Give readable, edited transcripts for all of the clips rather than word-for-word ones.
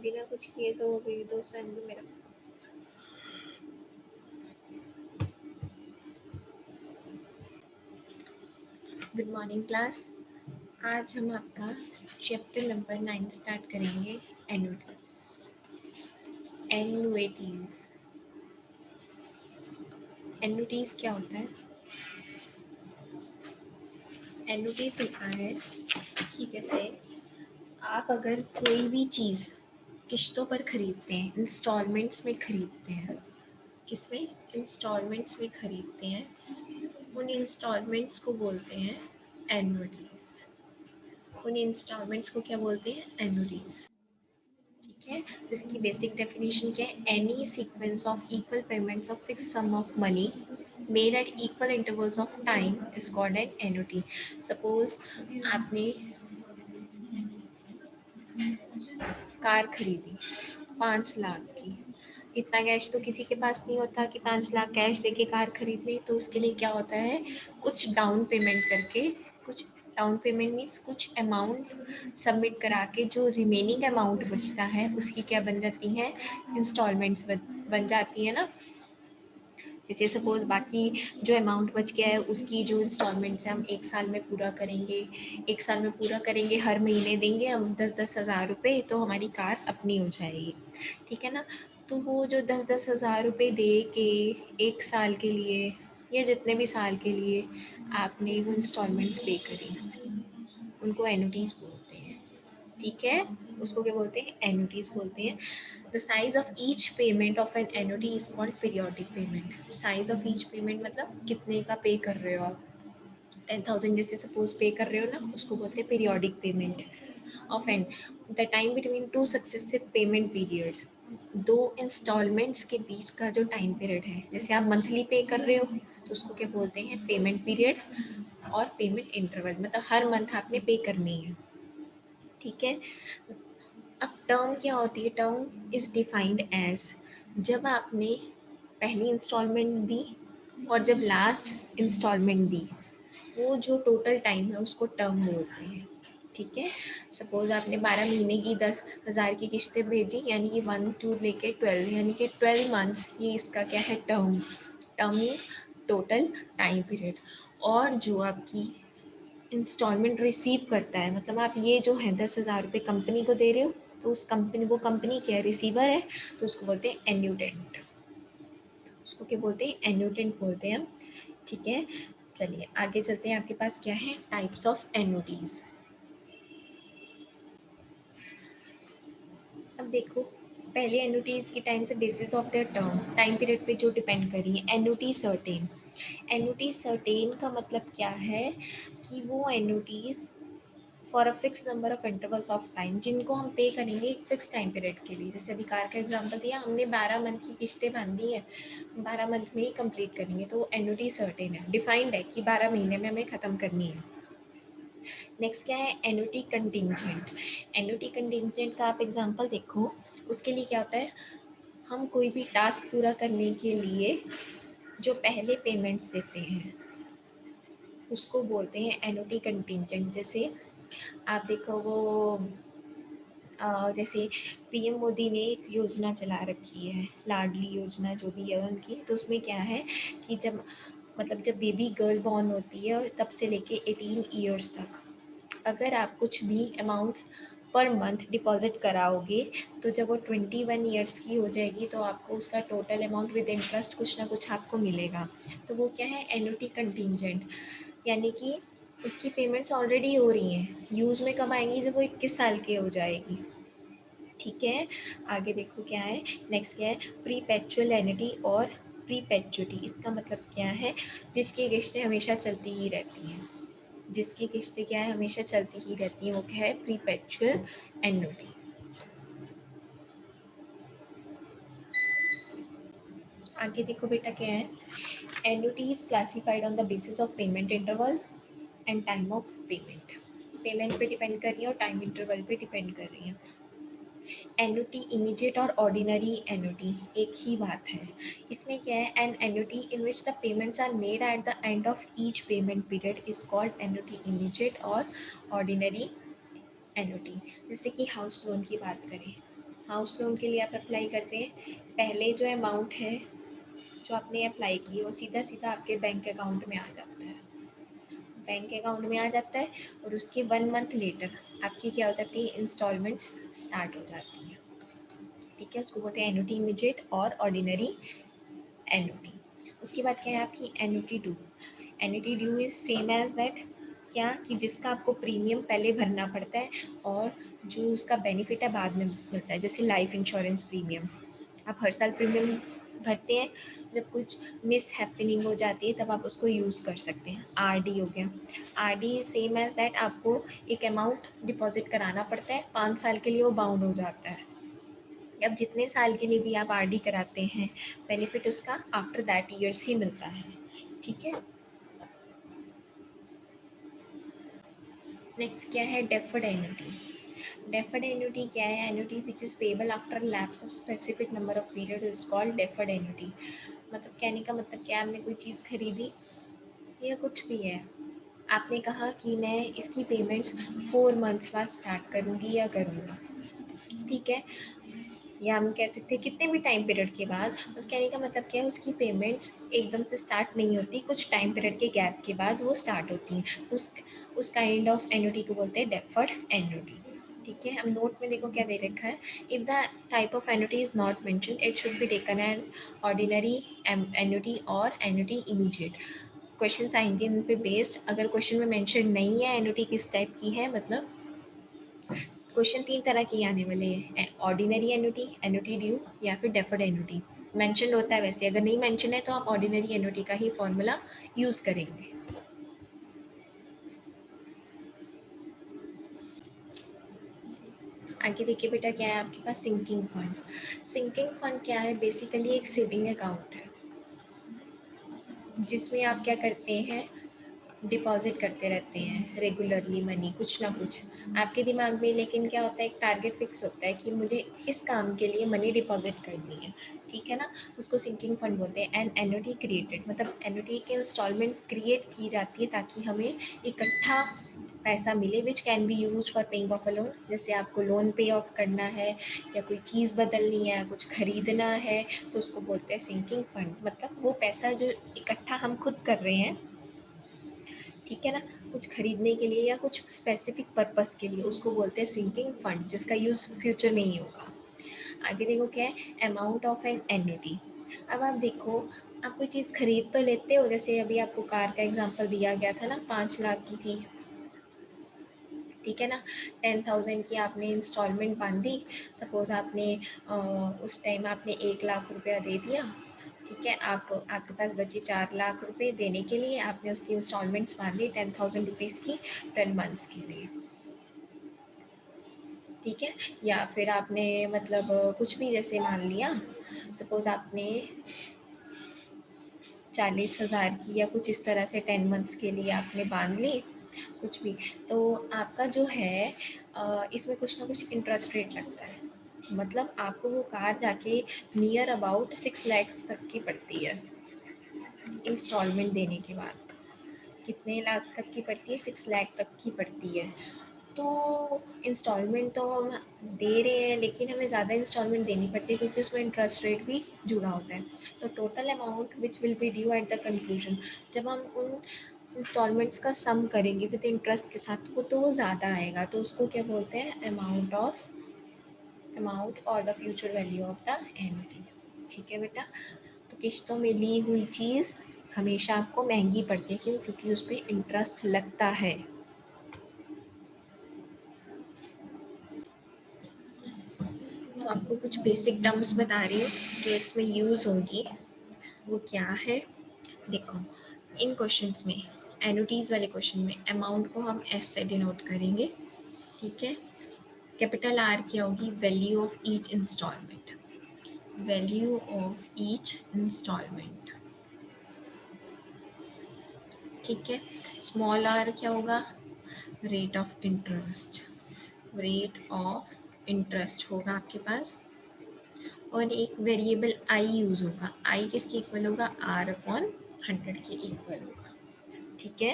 बिना कुछ किए तो हो गई दोस्त मेरा। Good morning class. आज हम आपका चैप्टर नंबर 9 स्टार्ट करेंगे। एनुइटीज। एनुइटीज एनुइटीज क्या होता है? एनुइटीज होता है कि जैसे आप अगर कोई भी चीज़ किश्तों पर खरीदते हैं, इंस्टॉलमेंट्स में खरीदते हैं। किसमें? इंस्टॉलमेंट्स में खरीदते हैं। उन इंस्टॉलमेंट्स को बोलते हैं एनुइटीज। उन इंस्टॉलमेंट्स को क्या बोलते हैं? एनुइटीज। ठीक है, तो इसकी बेसिक डेफिनेशन क्या है? Any sequence of equal payments of fix sum of money made at equal intervals of time is called an annuity. Suppose आपने कार खरीदी 5 लाख की। इतना कैश तो किसी के पास नहीं होता कि 5 लाख कैश देके कार खरीद ले। तो उसके लिए क्या होता है? कुछ डाउन पेमेंट करके, कुछ डाउन पेमेंट मीन्स कुछ अमाउंट सबमिट करा के जो रिमेनिंग अमाउंट बचता है उसकी क्या बन जाती है? इंस्टॉलमेंट्स बन जाती है ना। जैसे सपोज बाकी जो अमाउंट बच गया है उसकी जो इंस्टॉलमेंट्स है हम 1 साल में पूरा करेंगे। 1 साल में पूरा करेंगे, हर महीने देंगे हम 10-10 हज़ार रुपये, तो हमारी कार अपनी हो जाएगी। ठीक है ना। तो वो जो 10-10 हज़ार रुपये दे के 1 साल के लिए या जितने भी साल के लिए आपने वो इंस्टॉलमेंट्स पे करी, उनको एनुटीज बोलते हैं। ठीक है, उसको क्या बोलते हैं? एनुटीज बोलते हैं। The size of each payment of an annuity is called periodic payment. Size of each payment मतलब कितने का पे कर रहे हो आप। 10,000 जैसे सपोज पे कर रहे हो ना, उसको बोलते हैं periodic payment of an. The time between two successive payment periods. दो इंस्टॉलमेंट्स के बीच का जो टाइम पीरियड है, जैसे आप मंथली पे कर रहे हो तो उसको क्या बोलते हैं? Payment period. और पेमेंट इंटरवल मतलब हर मंथ आपने पे करनी है। ठीक है। अब टर्म क्या होती है? टर्म इज डिफाइंड एज जब आपने पहली इंस्टॉलमेंट दी और जब लास्ट इंस्टॉलमेंट दी, वो जो टोटल टाइम है उसको टर्म बोलते हैं। ठीक है। सपोज आपने 12 महीने की 10,000 की किस्तें भेजी, यानी कि 1 to लेके 12, यानी कि 12 मंथ्स, ये इसका क्या है? Term. Term means total time period. और जो आपकी इंस्टॉलमेंट रिसीव करता है, मतलब आप ये जो है 10,000 रुपये कंपनी को दे रहे हो, तो उस कंपनी, वो कंपनी क्या है? रिसीवर है, तो उसको बोलते हैं एन्यूटेंट। उसको क्या बोलते हैं? एन्यूटेंट बोलते हैं हम। ठीक है, चलिए आगे चलते हैं। आपके पास क्या है? Types of annuities. अब देखो, पहले एन्युटीज के टाइम से basis of their term, time period पे जो डिपेंड कर रही है। Annuity certain. एन्युटी सर्टेन का मतलब क्या है? कि वो annuities for a fix number of intervals of time, जिनको हम पे करेंगे एक फिक्स टाइम पीरियड के लिए। जैसे अभी कार का एग्जांपल दिया हमने, 12 मंथ की किस्तें बांधी है, 12 मंथ में ही कंप्लीट करेंगे, तो वो एन्युटी सर्टेन है, डिफाइंड है कि 12 महीने में हमें ख़त्म करनी है। नेक्स्ट क्या है? Annuity contingent. एन्युटी कंटिंजेंट का आप एग्जांपल देखो, उसके लिए क्या होता है? हम कोई भी टास्क पूरा करने के लिए जो पहले पेमेंट्स देते हैं उसको बोलते हैं एन्युटी कंटिंजेंट। जैसे आप देखो, वो जैसे पीएम मोदी ने एक योजना चला रखी है, लाडली योजना जो भी है उनकी, तो उसमें क्या है कि जब, मतलब जब बेबी गर्ल बॉर्न होती है और तब से लेके 18 ईयर्स तक, अगर आप कुछ भी अमाउंट पर मंथ डिपॉजिट कराओगे, तो जब वो 21 ईयर्स की हो जाएगी तो आपको उसका टोटल अमाउंट विद इंटरेस्ट कुछ ना कुछ आपको मिलेगा। तो वो क्या है? Annuity contingent. यानी कि उसकी पेमेंट्स ऑलरेडी हो रही हैं, यूज़ में कब आएंगी? जब वो 21 साल की हो जाएगी। ठीक है, आगे देखो क्या है। नेक्स्ट क्या है? प्रीपेचुअल एन्युटी और प्रीपेचुटी। इसका मतलब क्या है? जिसकी किस्तें हमेशा चलती ही रहती हैं। जिसकी किस्तें क्या है? हमेशा चलती ही रहती हैं, वो क्या है? प्रीपेचुअल एन्युटी। आगे देखो बेटा क्या है। Annuity is classified on the basis of payment interval and time of payment. Payment पे डिपेंड कर रही है और टाइम इंटरवल पे डिपेंड कर रही है। एन्युटी इमीडिएट और ऑर्डिनरी एन्युटी एक ही बात है। इसमें क्या है? An annuity in which the payments are made at the end of each payment period is called annuity immediate और ऑर्डिनरी एन्युटी। जैसे कि हाउस लोन की बात करें, हाउस लोन के लिए आप अप्लाई करते हैं, पहले जो अमाउंट है जो आपने अप्लाई की वो सीधा सीधा आपके बैंक अकाउंट में आ जाता है, बैंक अकाउंट में आ जाता है, और उसके 1 मंथ लेटर आपकी क्या हो जाती है, इंस्टॉलमेंट्स स्टार्ट हो जाती हैं। ठीक है, उसको बोलते हैं एन्युटी इमीडिएट और ऑर्डिनरी एन्युटी। उसके बाद क्या है आपकी annuity due. Annuity due is same as that, क्या कि जिसका आपको प्रीमियम पहले भरना पड़ता है और जो उसका बेनिफिट है बाद में मिलता है, जैसे लाइफ इंश्योरेंस प्रीमियम। आप हर साल प्रीमियम भरते हैं, जब कुछ मिस हैपनिंग हो जाती है तब आप उसको यूज़ कर सकते हैं। आरडी हो गया, आरडी सेम एज दैट, आपको एक अमाउंट डिपॉजिट कराना पड़ता है, 5 साल के लिए वो बाउंड हो जाता है। अब जितने साल के लिए भी आप आरडी कराते हैं, बेनिफिट उसका आफ्टर दैट ईयर्स ही मिलता है। ठीक है, नेक्स्ट क्या है, डेफर्ड एन्युटी। डेफर्ड एन्युटी क्या है, annuity which is payable after lapse of specific number of period is called deferred annuity. मतलब कहने का मतलब क्या, आपने कोई चीज़ खरीदी या कुछ भी है, आपने कहा कि मैं इसकी पेमेंट्स 4 मंथ्स बाद स्टार्ट करूँगी या करूँगा, ठीक है, या हम कह सकते हैं कितने भी टाइम पीरियड के बाद। और कहने का मतलब क्या है, उसकी पेमेंट्स एकदम से स्टार्ट नहीं होती, कुछ टाइम पीरियड के गैप के बाद वो स्टार्ट होती हैं। उस काइंड ऑफ एन्युटी को बोलते हैं डेफर्ड एन्युटी। ठीक है, अब नोट में देखो क्या दे रखा है, if the type of annuity is not mention it should be taken an ordinary annuity और एन्युटी इमीडिएट। क्वेश्चन आएंगे इन पे बेस्ड, अगर क्वेश्चन में मेंशन नहीं है एन्युटी किस टाइप की है, मतलब क्वेश्चन 3 तरह के आने वाले हैं, ऑर्डिनरी एन्युटी, एन्युटी ड्यू या फिर डेफर्ड एन्युटी। मेंशन होता है वैसे, अगर नहीं मेंशन है तो आप ऑर्डिनरी एन्युटी का ही फॉर्मूला यूज़ करेंगे। आगे देखिए बेटा, क्या है आपके पास सिंकिंग फंड। सिंकिंग फंड क्या है, बेसिकली एक सेविंग अकाउंट है जिसमें आप क्या करते हैं, डिपॉजिट करते रहते हैं रेगुलरली मनी, कुछ ना कुछ आपके दिमाग में, लेकिन क्या होता है, एक टारगेट फिक्स होता है कि मुझे इस काम के लिए मनी डिपॉजिट करनी है। ठीक है ना, तो उसको सिंकिंग फंड बोलते हैं। एंड एन्युटी क्रिएटेड, मतलब एन्युटी की इंस्टॉलमेंट क्रिएट की जाती है ताकि हमें इकट्ठा पैसा मिले, which can be use for paying of a loan. जैसे आपको लोन पे ऑफ करना है या कोई चीज़ बदलनी है, कुछ खरीदना है, तो उसको बोलते हैं सिंकिंग फंड। मतलब वो पैसा जो इकट्ठा हम खुद कर रहे हैं, ठीक है ना, कुछ खरीदने के लिए या कुछ स्पेसिफिक पर्पस के लिए, उसको बोलते हैं सिंकिंग फंड, जिसका यूज़ फ्यूचर में ही होगा। आगे देखो क्या है, अमाउंट ऑफ एन एन्युटी। अब आप देखो, आप कोई चीज़ खरीद तो लेते हो, जैसे अभी आपको कार का एग्जांपल दिया गया था ना, 5 लाख की थी, ठीक है ना, 10,000 की आपने इंस्टॉलमेंट बांधी। सपोज़ आपने उस टाइम आपने 1 लाख रुपया दे दिया, ठीक है, आप आपके पास बचे 4 लाख रुपए देने के लिए, आपने उसकी इंस्टॉलमेंट्स बांधी 10,000 रुपीज़ की 12 मंथ्स के लिए, ठीक है। या फिर आपने मतलब कुछ भी, जैसे मान लिया सपोज़ आपने 40,000 की या कुछ इस तरह से 10 मंथ्स के लिए आपने बांध ली कुछ भी, तो आपका जो है इसमें कुछ ना कुछ इंटरेस्ट रेट लगता है। मतलब आपको वो कार जाके नियर अबाउट 6 लैक्स तक की पड़ती है इंस्टॉलमेंट देने के बाद। कितने लाख तक की पड़ती है, 6 लाख तक की पड़ती है। तो इंस्टॉलमेंट तो हम दे रहे हैं, लेकिन हमें ज़्यादा इंस्टॉलमेंट देनी पड़ती है क्योंकि उसमें इंटरेस्ट रेट भी जुड़ा होता है। तो total amount which will be due at the conclusion, जब हम उन इंस्टॉलमेंट्स का सम करेंगे विद इंटरेस्ट के साथ को, तो वो ज़्यादा आएगा, तो उसको क्या बोलते हैं, अमाउंट और the future value of the annuity. ठीक है बेटा, तो किस्तों में ली हुई चीज़ हमेशा आपको महंगी पड़ती है, क्यों, क्योंकि उस पर इंटरेस्ट लगता है। तो आपको कुछ बेसिक टर्म्स बता रही हूँ जो इसमें यूज़ होंगी, वो क्या है। देखो, इन क्वेश्चंस में, एनुटीज़ वाले क्वेश्चन में, अमाउंट को हम एस से डिनोट करेंगे, ठीक है। कैपिटल आर क्या होगी, value of each instalment, value of each instalment, ठीक है। स्मॉल आर क्या होगा, rate of interest, rate of interest होगा आपके पास। और एक वेरिएबल आई यूज़ होगा, आई किसके इक्वल होगा, आर अपॉन 100 के इक्वल होगा, ठीक है।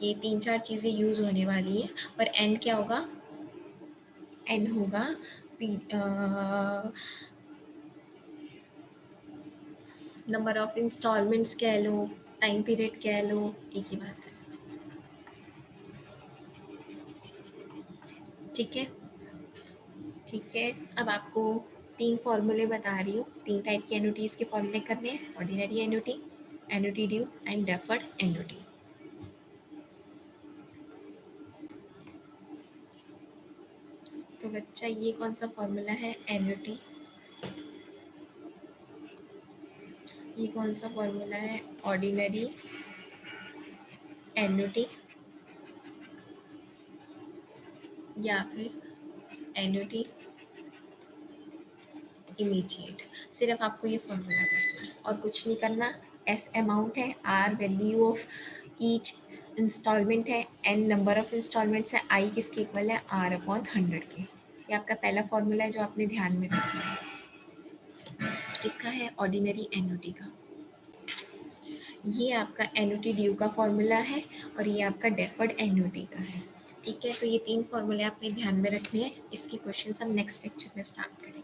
ये 3-4 चीज़ें यूज़ होने वाली है। और एन क्या होगा, एन होगा नंबर ऑफ इंस्टॉलमेंट्स कह लो, टाइम पीरियड कह लो, एक ही बात है। ठीक है, ठीक है। अब आपको 3 फॉर्मूले बता रही हूँ, 3 टाइप की एन्युटीज़ के फॉर्मूले करने हैं। Ordinary annuity, annuity due and deferred annuity. तो बच्चा ये कौन सा फॉर्मूला है, एन्युटी। ये कौन सा फॉर्मूला है, ऑर्डिनरी एन्युटी या फिर एन्युटी इमीडिएट। सिर्फ आपको ये फॉर्मूला करना है और कुछ नहीं करना। एस अमाउंट है, R value of each instalment है, एन नंबर ऑफ इंस्टॉलमेंट्स है, आई किसके इक्वल है, आर अपॉन 100 के। ये आपका पहला फॉर्मूला है जो आपने ध्यान में रखना है। किसका है, ऑर्डिनरी एन्युटी का। ये आपका एन्युटी ड्यू का फॉर्मूला है और ये आपका डेफर्ड एन्युटी का है। ठीक है, तो ये 3 फॉर्मूले आपने ध्यान में रखने हैं। इसके क्वेश्चन हम नेक्स्ट लेक्चर में स्टार्ट करेंगे।